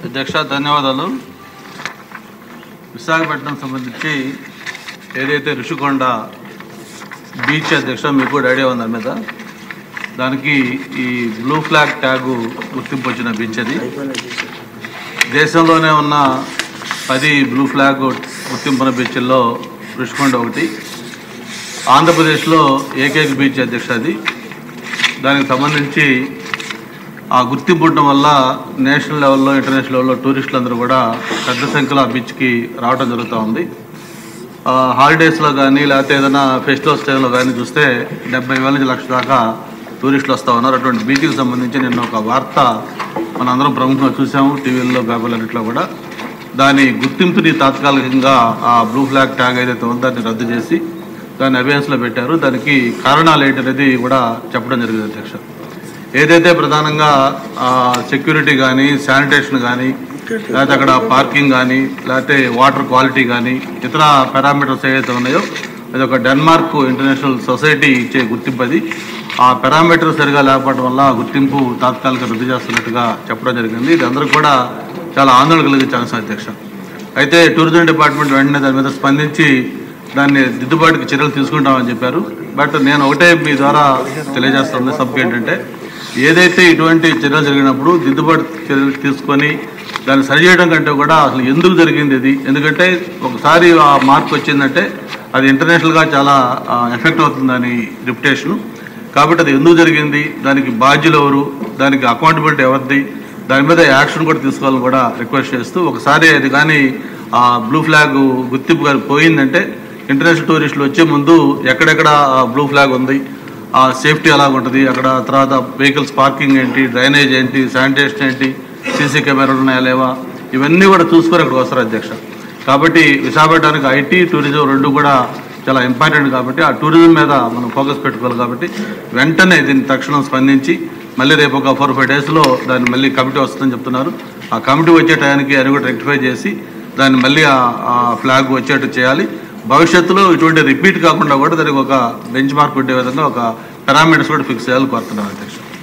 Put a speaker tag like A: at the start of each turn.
A: అధ్యక్ష ధన్యవాదాలు. విశాఖపట్నం సంబంధించి ఏదైతే ఋషికొండ బీచ్ అధ్యక్ష మీకు కూడా ఐడియా ఉంది దాని మీద, దానికి ఈ బ్లూ ఫ్లాగ్ ట్యాగు గుర్తింపు వచ్చిన బీచ్ అది. దేశంలోనే ఉన్న 10 బ్లూ ఫ్లాగ్ గుర్తింపున్న బీచ్ల్లో ఋషికొండ ఒకటి. ఆంధ్రప్రదేశ్లో ఏకైక బీచ్ అధ్యక్ష అది. దానికి సంబంధించి ఆ గుర్తింపు ఉండడం వల్ల నేషనల్ లెవెల్లో ఇంటర్నేషనల్ లెవెల్లో టూరిస్టులు అందరూ కూడా పెద్ద సంఖ్యలో ఆ బీచ్కి రావడం జరుగుతూ ఉంది. హాలిడేస్లో కానీ లేకపోతే ఏదైనా ఫెస్టివల్స్ టైంలో కానీ చూస్తే 70,000 నుంచి 1,00,000 దాకా టూరిస్టులు వస్తూ ఉన్నారు. అటువంటి బీచ్కి సంబంధించి నిన్న ఒక వార్త మనందరం ప్రముఖంగా చూసాము టీవీల్లో, పేపర్లన్నింటిలో కూడా. దాని గుర్తింపుని తాత్కాలికంగా ఆ బ్లూ ఫ్లాగ్ ట్యాగ్ ఏదైతే ఉందో దాన్ని రద్దు చేసి దాన్ని అవేర్నెస్లో పెట్టారు. దానికి కారణాలు ఏంటనేది కూడా చెప్పడం జరిగింది అధ్యక్ష. ఏదైతే ప్రధానంగా సెక్యూరిటీ కానీ, శానిటేషన్ కానీ, లేకపోతే అక్కడ పార్కింగ్ కానీ, లేకపోతే వాటర్ క్వాలిటీ కానీ, ఇతర పారామీటర్స్ ఏవైతే ఉన్నాయో అది ఒక డెన్మార్క్ ఇంటర్నేషనల్ సొసైటీ ఇచ్చే గుర్తింపు అది. ఆ పారామీటర్ సరిగా లేకపోవడం వల్ల గుర్తింపు తాత్కాలిక రద్దు చేస్తున్నట్టుగా చెప్పడం జరిగింది. ఇది అందరూ కూడా చాలా ఆందోళన కలిగించే అంశం అధ్యక్ష. అయితే టూరిజం డిపార్ట్మెంట్ వెంటనే దాని మీద స్పందించి దాన్ని దిద్దుబాటుకి చర్యలు తీసుకుంటామని చెప్పారు. బట్ నేను ఒకటే మీ ద్వారా తెలియజేస్తుంది సబ్కి ఏంటంటే, ఏదైతే ఇటువంటి చర్యలు జరిగినప్పుడు దిద్దుబాటు చర్యలు తీసుకొని దాన్ని సరిచేయడం కంటే కూడా అసలు ఎందుకు జరిగింది ఇది, ఎందుకంటే ఒకసారి ఆ మార్క్ వచ్చిందంటే అది ఇంటర్నేషనల్గా చాలా ఎఫెక్ట్ అవుతుందని రిప్యుటేషను. కాబట్టి అది ఎందుకు జరిగింది, దానికి బాధ్యులు ఎవరు, దానికి అకౌంటబిలిటీ ఎవరిది, దాని మీద యాక్షన్ కూడా తీసుకోవాలని కూడా రిక్వెస్ట్ చేస్తూ, ఒకసారి అది కానీ ఆ బ్లూ ఫ్లాగ్ గుర్తింపు కానీ పోయిందంటే ఇంటర్నేషనల్ టూరిస్టులు వచ్చే ముందు ఎక్కడెక్కడ బ్లూ ఫ్లాగ్ ఉంది, ఆ సేఫ్టీ ఎలా ఉంటుంది, అక్కడ తర్వాత వెహికల్స్ పార్కింగ్ ఏంటి, డ్రైనేజ్ ఏంటి, శానిటేషన్ ఏంటి, సీసీ కెమెరాలు ఉన్నాయా లేవా, ఇవన్నీ కూడా చూసుకొని అక్కడికి వస్తారు అధ్యక్ష. కాబట్టి విశాఖపట్నానికి ఐటీ, టూరిజం రెండు కూడా చాలా ఇంపార్టెంట్. కాబట్టి ఆ టూరిజం మీద మనం ఫోకస్ పెట్టుకోవాలి. కాబట్టి వెంటనే దీన్ని తక్షణం స్పందించి మళ్ళీ రేపు ఒక 4-5 డేస్లో దాన్ని మళ్ళీ కమిటీ వస్తుందని చెప్తున్నారు. ఆ కమిటీ వచ్చే టయానికి అది కూడా రెక్టిఫై చేసి దాన్ని మళ్ళీ ఆ ఫ్లాగ్ వచ్చేట్టు చేయాలి. భవిష్యత్తులో ఇటువంటి రిపీట్ కాకుండా కూడా దానికి ఒక బెంచ్ మార్క్ ఉండే విధంగా ఒక పారామీటర్స్ కూడా ఫిక్స్ చేయాలని కోరుతున్నాను అధ్యక్ష.